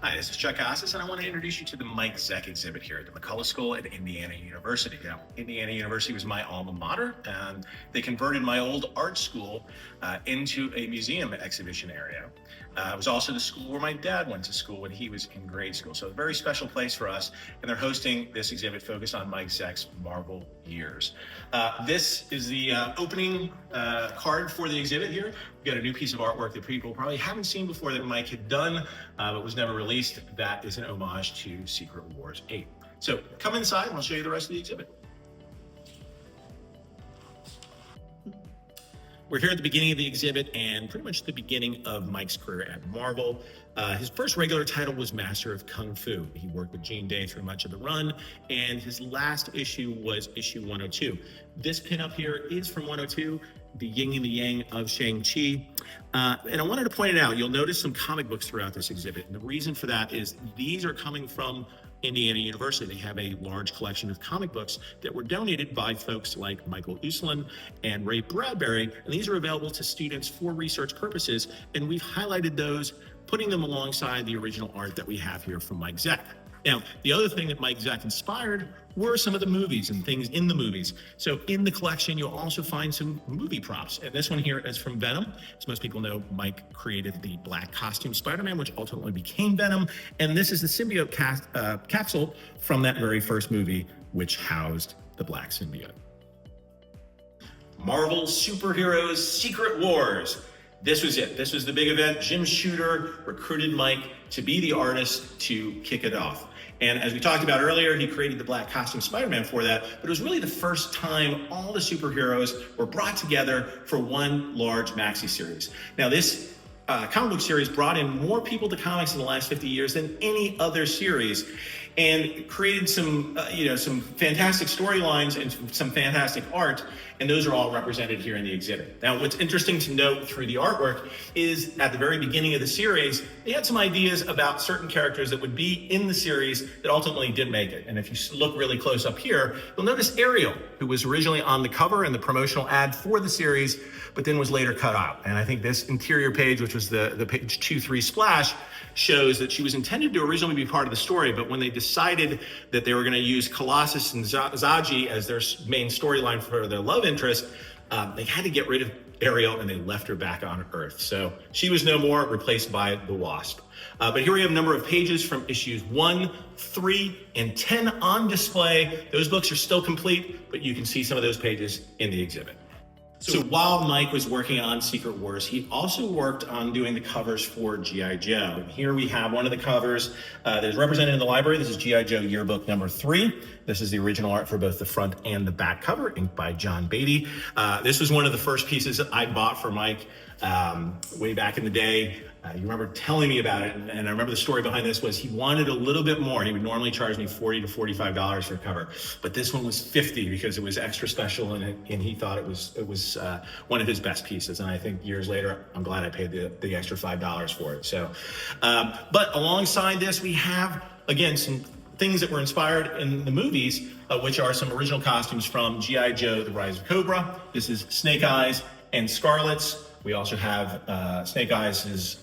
Hi, this is Chuck Costas, and I want to introduce you to the Mike Zeck exhibit here at the McCullough School at Indiana University. Now, Indiana University was my alma mater, and they converted my old art school into a museum exhibition area. It was also the school where my dad went to school when he was in grade school, so a very special place for us, and they're hosting this exhibit focused on Mike Zeck's Marvel years. This is the opening card for the exhibit here. We've got a new piece of artwork that people probably haven't seen before that Mike had done, but was never released. That is an homage to Secret Wars 8. So come inside and I'll show you the rest of the exhibit. We're here at the beginning of the exhibit and pretty much the beginning of Mike's career at Marvel. His first regular title was Master of Kung Fu. He worked with Gene Day through much of the run, and his last issue was issue 102. This pinup here is from 102, the yin and the yang of Shang-Chi. And I wanted to point it out. You'll notice some comic books throughout this exhibit, and the reason for that is these are coming from Indiana University. They have a large collection of comic books that were donated by folks like Michael Uslan and Ray Bradbury, and these are available to students for research purposes, and we've highlighted those, putting them alongside the original art that we have here from Mike Zeck. Now, the other thing that Mike Zeck inspired were some of the movies and things in the movies. So in the collection, you'll also find some movie props. And this one here is from Venom. As most people know, Mike created the black costume Spider-Man, which ultimately became Venom. And this is the symbiote capsule from that very first movie, which housed the black symbiote. Marvel Superheroes Secret Wars. This was it. This was the big event. Jim Shooter recruited Mike to be the artist to kick it off. And as we talked about earlier, he created the black costume Spider-Man for that, but it was really the first time all the superheroes were brought together for one large maxi series. Now this comic book series brought in more people to comics in the last 50 years than any other series, and created some fantastic storylines and some fantastic art, and those are all represented here in the exhibit. Now, what's interesting to note through the artwork is at the very beginning of the series, they had some ideas about certain characters that would be in the series that ultimately didn't make it. And if you look really close up here, you'll notice Ariel, who was originally on the cover and the promotional ad for the series, but then was later cut out. And I think this interior page, which was the page 2-3 splash, shows that she was intended to originally be part of the story, but when they decided that they were going to use Colossus and Zaji as their main storyline for their love interest, they had to get rid of Ariel and they left her back on Earth. So she was no more, replaced by the Wasp. But here we have a number of pages from issues 1, 3, and 10 on display. Those books are still complete, but you can see some of those pages in the exhibit. So while Mike was working on Secret Wars, he also worked on doing the covers for G.I. Joe. And here we have one of the covers that is represented in the library. This is G.I. Joe Yearbook number 3. This is the original art for both the front and the back cover, inked by John Beatty. This was one of the first pieces that I bought for Mike way back in the day. You remember telling me about it, and I remember the story behind this was he wanted a little bit more. He would normally charge me $40 to $45 for a cover, but this one was $50 because it was extra special, and he thought it was one of his best pieces. And I think years later, I'm glad I paid the extra $5 for it. So, but alongside this, we have again some things that were inspired in the movies, which are some original costumes from G.I. Joe: The Rise of Cobra. This is Snake Eyes and Scarlet's. We also have Snake Eyes'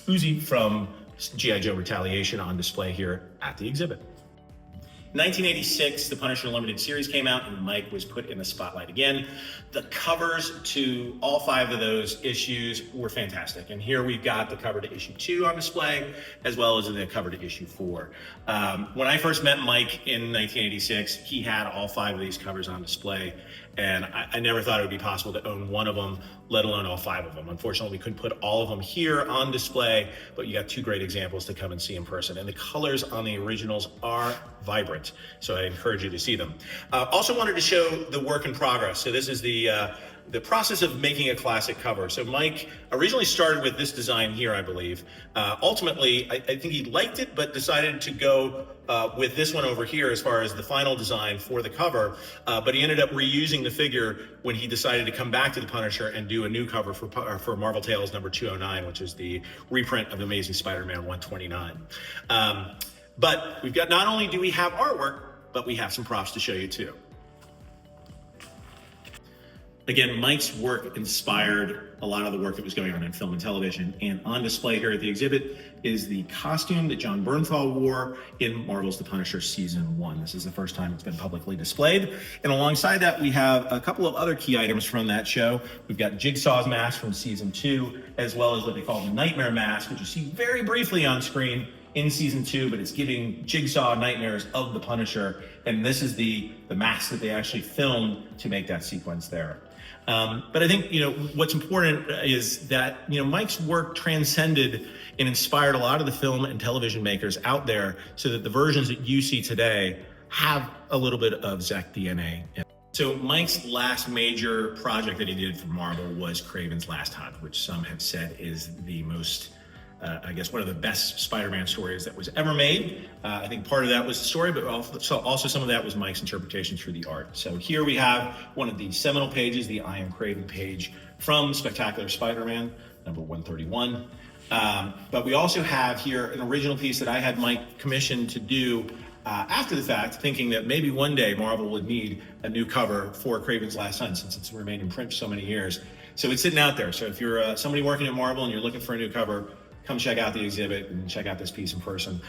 Uzi from G.I. Joe Retaliation on display here at the exhibit. 1986, the Punisher Limited series came out, and Mike was put in the spotlight again. The covers to all 5 of those issues were fantastic. And here we've got the cover to issue 2 on display, as well as the cover to issue 4. When I first met Mike in 1986, he had all 5 of these covers on display. And I never thought it would be possible to own one of them, let alone all 5 of them. Unfortunately, we couldn't put all of them here on display, but you got 2 great examples to come and see in person. And the colors on the originals are vibrant, so I encourage you to see them. Also wanted to show the work in progress. So this is the process of making a classic cover. So Mike originally started with this design here, I believe. Ultimately, I think he liked it, but decided to go with this one over here as far as the final design for the cover. But he ended up reusing the figure when he decided to come back to the Punisher and do a new cover for Marvel Tales number 209, which is the reprint of Amazing Spider-Man 129. But we've got, not only do we have artwork, but we have some props to show you too. Again, Mike's work inspired a lot of the work that was going on in film and television, and on display here at the exhibit is the costume that John Bernthal wore in Marvel's The Punisher Season 1. This is the first time it's been publicly displayed. And alongside that, we have a couple of other key items from that show. We've got Jigsaw's mask from Season 2, as well as what they call the Nightmare mask, which you see very briefly on screen in Season 2, but it's giving Jigsaw nightmares of the Punisher. And this is the mask that they actually filmed to make that sequence there. But I think, what's important is that, Mike's work transcended and inspired a lot of the film and television makers out there, so that the versions that you see today have a little bit of Zeck DNA. So Mike's last major project that he did for Marvel was Kraven's Last Hunt, which some have said is the most, one of the best Spider-Man stories that was ever made. I think part of that was the story, but also some of that was Mike's interpretation through the art. So here we have one of the seminal pages, the I Am Kraven page from Spectacular Spider-Man, number 131. But we also have here an original piece that I had Mike commissioned to do after the fact, thinking that maybe one day Marvel would need a new cover for Kraven's Last Hunt, since it's remained in print for so many years. So it's sitting out there. So if you're somebody working at Marvel and you're looking for a new cover, come check out the exhibit and check out this piece in person.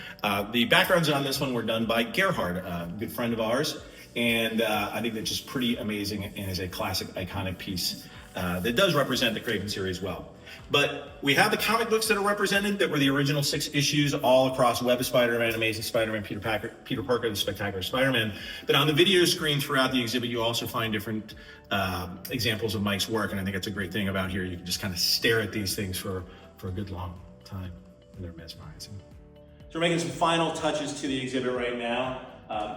The backgrounds on this one were done by Gerhard, a good friend of ours. And I think that's just pretty amazing and is a classic, iconic piece that does represent the Kraven series well. But we have the comic books that are represented, that were the original 6 issues, all across Web of Spider-Man, Amazing Spider-Man, Peter Parker, and Spectacular Spider-Man. But on the video screen throughout the exhibit, you also find different examples of Mike's work. And I think that's a great thing about here. You can just kind of stare at these things for a good long time, and they're mesmerizing. So we're making some final touches to the exhibit right now.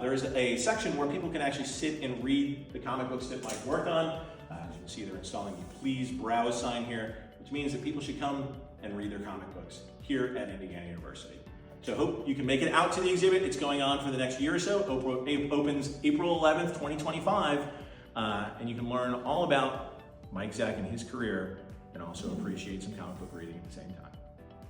There is a section where people can actually sit and read the comic books that Mike worked on. As you can see, they're installing the Please Browse sign here, which means that people should come and read their comic books here at Indiana University. So I hope you can make it out to the exhibit. It's going on for the next year or so. Opens April 11th, 2025. And you can learn all about Mike Zeck and his career, and also appreciate some comic book reading at the same time.